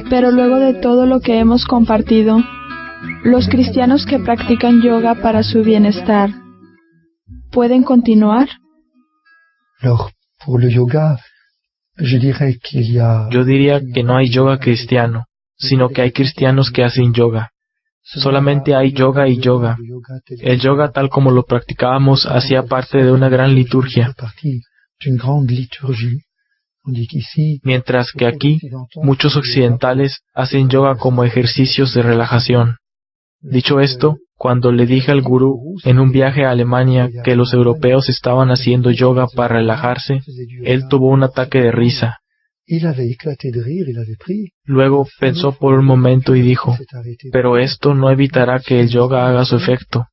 Pero luego de todo lo que hemos compartido, los cristianos que practican yoga para su bienestar, ¿pueden continuar? Yo diría que no hay yoga cristiano, sino que hay cristianos que hacen yoga. Solamente hay yoga y yoga. El yoga tal como lo practicábamos hacía parte de una gran liturgia. Mientras que aquí, muchos occidentales hacen yoga como ejercicios de relajación. Dicho esto, cuando le dije al gurú en un viaje a Alemania que los europeos estaban haciendo yoga para relajarse, él tuvo un ataque de risa. Luego pensó por un momento y dijo, pero esto no evitará que el yoga haga su efecto.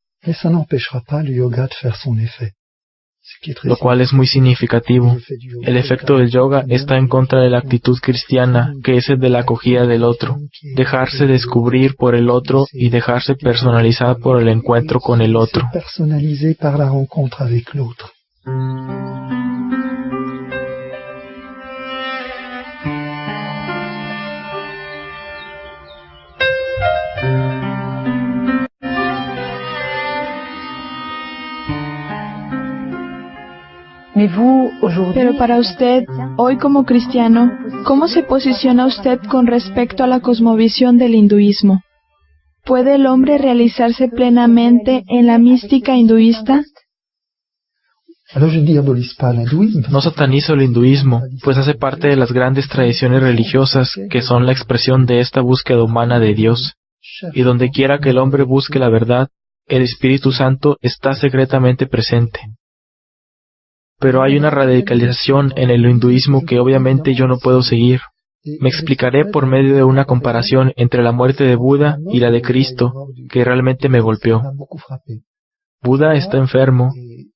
Lo cual es muy significativo. El efecto del yoga está en contra de la actitud cristiana, que es el de la acogida del otro, dejarse descubrir por el otro y dejarse personalizar por el encuentro con el otro. Pero para usted, hoy como cristiano, ¿cómo se posiciona usted con respecto a la cosmovisión del hinduismo? ¿Puede el hombre realizarse plenamente en la mística hinduista? No satanizo el hinduismo, pues hace parte de las grandes tradiciones religiosas que son la expresión de esta búsqueda humana de Dios. Y donde quiera que el hombre busque la verdad, el Espíritu Santo está secretamente presente. Pero hay una radicalización en el hinduismo que obviamente yo no puedo seguir. Me explicaré por medio de una comparación entre la muerte de Buda y la de Cristo, que realmente me golpeó. Buda está enfermo,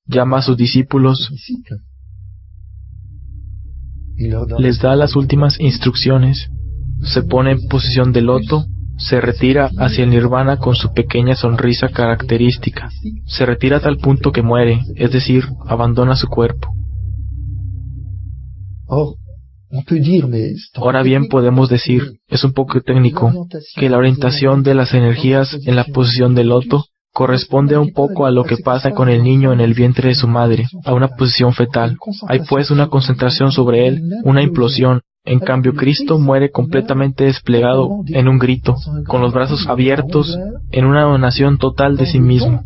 llama a sus discípulos, les da las últimas instrucciones, se pone en posición de loto, se retira hacia el nirvana con su pequeña sonrisa característica. Se retira a tal punto que muere, es decir, abandona su cuerpo. Ahora bien, podemos decir, es un poco técnico, que la orientación de las energías en la posición de loto corresponde un poco a lo que pasa con el niño en el vientre de su madre, a una posición fetal. Hay pues una concentración sobre él, una implosión. En cambio, Cristo muere completamente desplegado en un grito, con los brazos abiertos, en una donación total de sí mismo.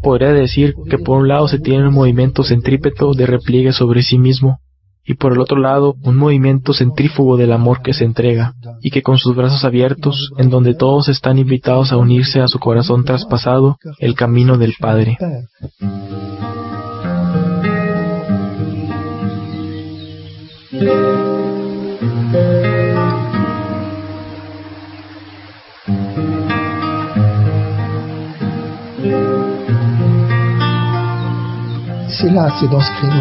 Podría decir que por un lado se tiene un movimiento centrípeto de repliegue sobre sí mismo, y por el otro lado un movimiento centrífugo del amor que se entrega, y que con sus brazos abiertos, en donde todos están invitados a unirse a su corazón traspasado, el camino del Padre.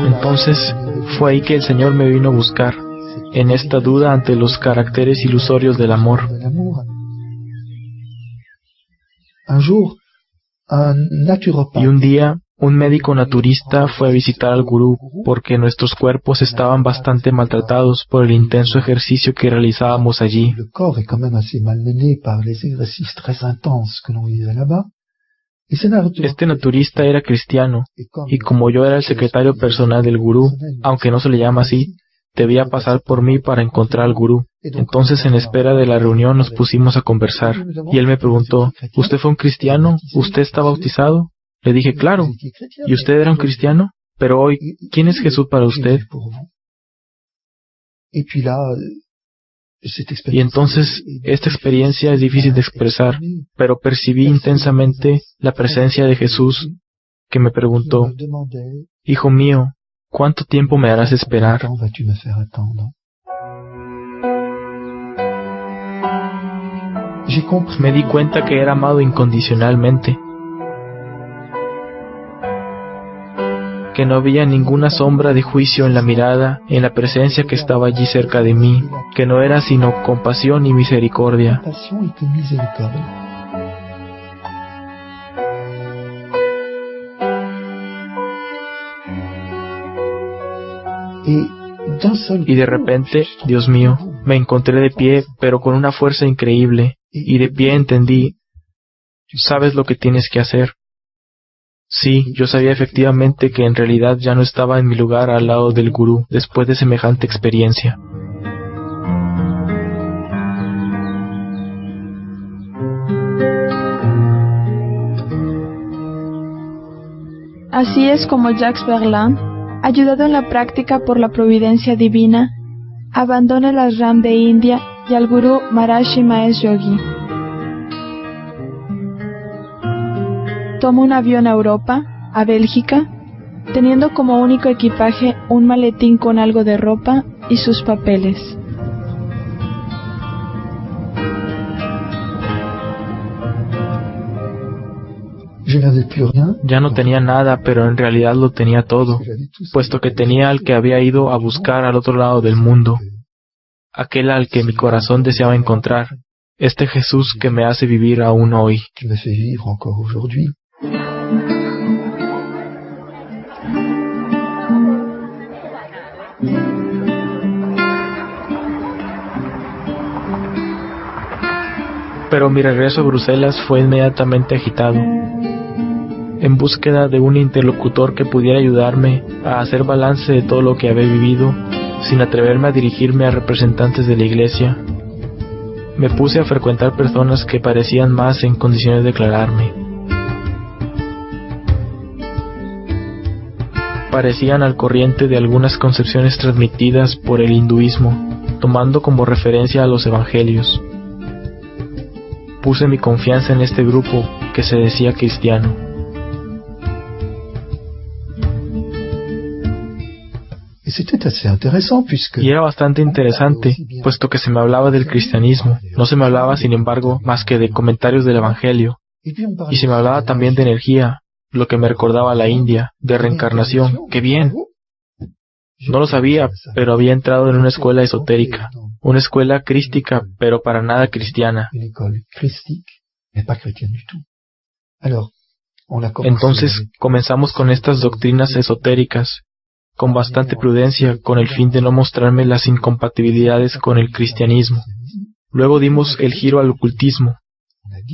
Entonces, fue ahí que el Señor me vino a buscar, en esta duda ante los caracteres ilusorios del amor. Y un día, un médico naturista fue a visitar al gurú porque nuestros cuerpos estaban bastante maltratados por el intenso ejercicio que realizábamos allí. Este naturista era cristiano, y como yo era el secretario personal del gurú, aunque no se le llama así, debía pasar por mí para encontrar al gurú. Entonces, en espera de la reunión, nos pusimos a conversar, y él me preguntó, ¿usted fue un cristiano? ¿Usted está bautizado? Le dije, claro. ¿Y usted era un cristiano? Pero hoy, ¿quién es Jesús para usted? Y entonces, esta experiencia es difícil de expresar, pero percibí intensamente la presencia de Jesús, que me preguntó, Hijo mío, ¿cuánto tiempo me harás esperar? Me di cuenta que era amado incondicionalmente, que no había ninguna sombra de juicio en la mirada, en la presencia que estaba allí cerca de mí, que no era sino compasión y misericordia. Y de repente, Dios mío, me encontré de pie, pero con una fuerza increíble, y de pie entendí, ¿sabes lo que tienes que hacer? Sí, yo sabía efectivamente que en realidad ya no estaba en mi lugar al lado del gurú después de semejante experiencia. Así es como Jacques Verlaine, ayudado en la práctica por la providencia divina, abandona el ashram de India y al gurú Maharishi Mahesh Yogi. Toma un avión a Europa, a Bélgica, teniendo como único equipaje un maletín con algo de ropa y sus papeles. Ya no tenía nada, pero en realidad lo tenía todo, puesto que tenía al que había ido a buscar al otro lado del mundo, aquel al que mi corazón deseaba encontrar, este Jesús que me hace vivir aún hoy. Pero mi regreso a Bruselas fue inmediatamente agitado. En búsqueda de un interlocutor que pudiera ayudarme a hacer balance de todo lo que había vivido, sin atreverme a dirigirme a representantes de la iglesia, me puse a frecuentar personas que parecían más en condiciones de aclararme. Parecían al corriente de algunas concepciones transmitidas por el hinduismo, tomando como referencia a los evangelios. Puse mi confianza en este grupo que se decía cristiano. Y era bastante interesante, puesto que se me hablaba del cristianismo. No se me hablaba, sin embargo, más que de comentarios del Evangelio. Y se me hablaba también de energía, lo que me recordaba a la India, de reencarnación. ¡Qué bien! No lo sabía, pero había entrado en una escuela esotérica, una escuela crística, pero para nada cristiana. Entonces comenzamos con estas doctrinas esotéricas, con bastante prudencia, con el fin de no mostrarme las incompatibilidades con el cristianismo. Luego dimos el giro al ocultismo.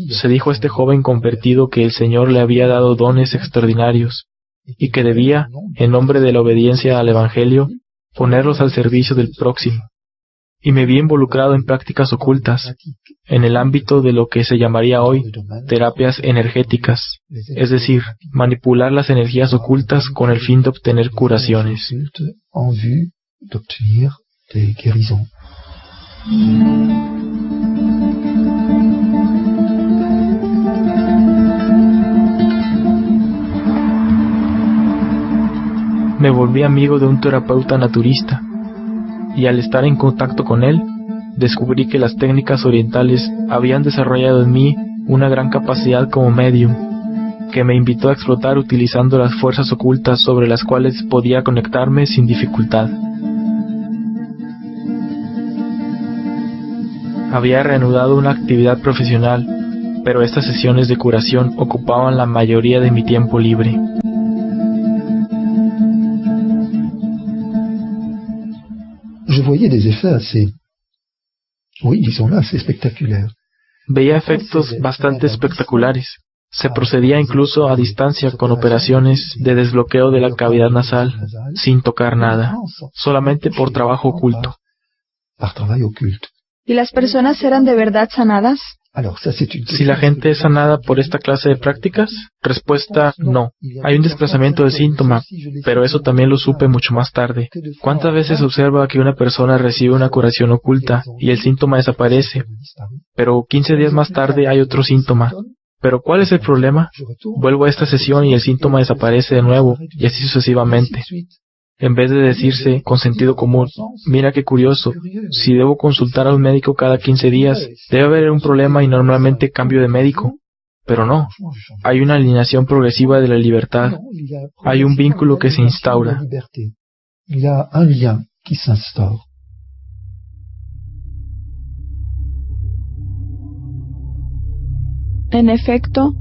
Se dijo a este joven convertido que el Señor le había dado dones extraordinarios, y que debía, en nombre de la obediencia al Evangelio, ponerlos al servicio del próximo. Y me vi involucrado en prácticas ocultas, en el ámbito de lo que se llamaría hoy terapias energéticas, es decir, manipular las energías ocultas con el fin de obtener curaciones. Me volví amigo de un terapeuta naturista, y al estar en contacto con él, descubrí que las técnicas orientales habían desarrollado en mí una gran capacidad como medium, que me invitó a explotar utilizando las fuerzas ocultas sobre las cuales podía conectarme sin dificultad. Había reanudado una actividad profesional, pero estas sesiones de curación ocupaban la mayoría de mi tiempo libre. Veía efectos bastante espectaculares. Se procedía incluso a distancia con operaciones de desbloqueo de la cavidad nasal, sin tocar nada, solamente por trabajo oculto. ¿Y las personas eran de verdad sanadas? Si la gente es sanada por esta clase de prácticas, respuesta no. Hay un desplazamiento del síntoma, pero eso también lo supe mucho más tarde. ¿Cuántas veces se observa que una persona recibe una curación oculta y el síntoma desaparece, pero 15 días más tarde hay otro síntoma? ¿Pero cuál es el problema? Vuelvo a esta sesión y el síntoma desaparece de nuevo, y así sucesivamente. En vez de decirse con sentido común, mira qué curioso, si debo consultar a un médico cada 15 días, debe haber un problema y normalmente cambio de médico. Pero no, hay una alineación progresiva de la libertad, hay un vínculo que se instaura. En efecto,